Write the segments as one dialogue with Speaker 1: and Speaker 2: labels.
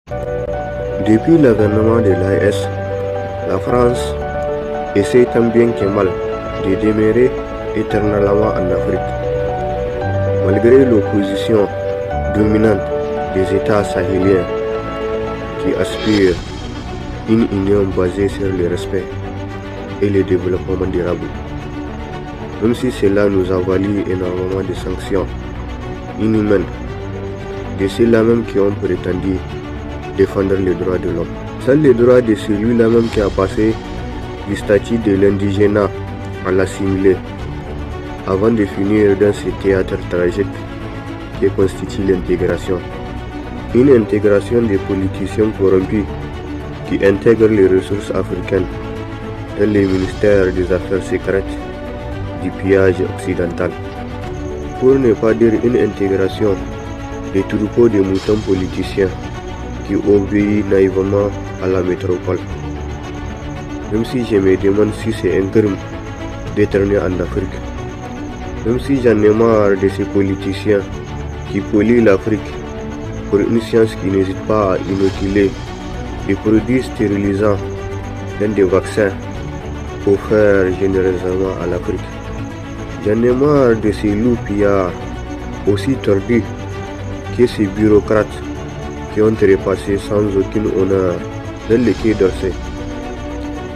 Speaker 1: Depuis l'avènement de l'AES, la France essaie tant bien que mal de demeurer éternellement en Afrique. Malgré l'opposition dominante des États sahéliens qui aspirent une union basée sur le respect et le développement durable. Même si cela nous a valu énormément de sanctions inhumaines de ceux-là même qui ont prétendu défendre les droits de l'homme. Sans les droits de celui-là même qui a passé du statut de l'indigénat à l'assimilé, avant de finir dans ce théâtre tragique qui constitue l'intégration. Une intégration des politiciens corrompus qui intègrent les ressources africaines dans les ministères des Affaires secrètes du pillage occidental. Pour ne pas dire une intégration des troupeaux de moutons politiciens qui obéissent naïvement à la métropole. Même si je me demande si c'est un crime d'être né en Afrique. Même si j'en ai marre de ces politiciens qui polluent l'Afrique pour une science qui n'hésite pas à inoculer des produits stérilisants dans des vaccins offerts généreusement à l'Afrique. J'en ai marre de ces loups pillards aussi tordus que ces bureaucrates qui ont trépassé sans aucun honneur dans le Quai d'Orsay.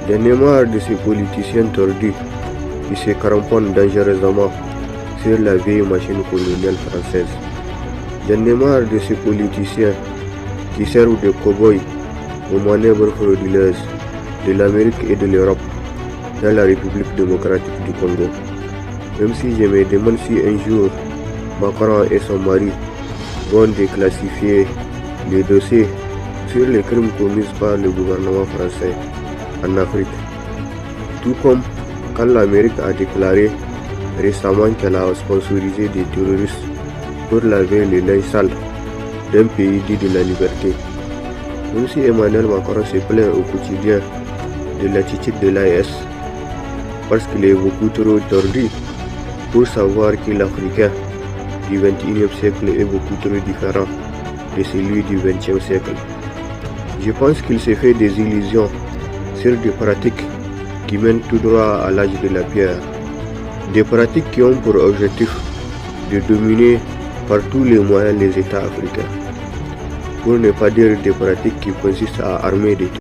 Speaker 1: J'en ai marre de ces politiciens tordus qui se cramponnent dangereusement sur la vieille machine coloniale française. J'en ai marre de ces politiciens qui servent de cow-boys aux manœuvres frauduleuses de l'Amérique et de l'Europe dans la République démocratique du Congo. Même si je me demande si un jour Macron et son mari vont déclassifier les dossiers sur les crimes commis par le gouvernement français en Afrique. Tout comme quand l'Amérique a déclaré récemment qu'elle a sponsorisé des terroristes pour laver les linges sales d'un pays dit de la liberté. Même si Emmanuel Macron se plaint au quotidien de l'attitude de l'AES parce qu'il est beaucoup trop tordu pour savoir que l'Africain du XXIe siècle est beaucoup trop différent de celui du XXe siècle. Je pense qu'il se fait des illusions sur des pratiques qui mènent tout droit à l'âge de la pierre. Des pratiques qui ont pour objectif de dominer par tous les moyens les États africains. Pour ne pas dire des pratiques qui consistent à armer des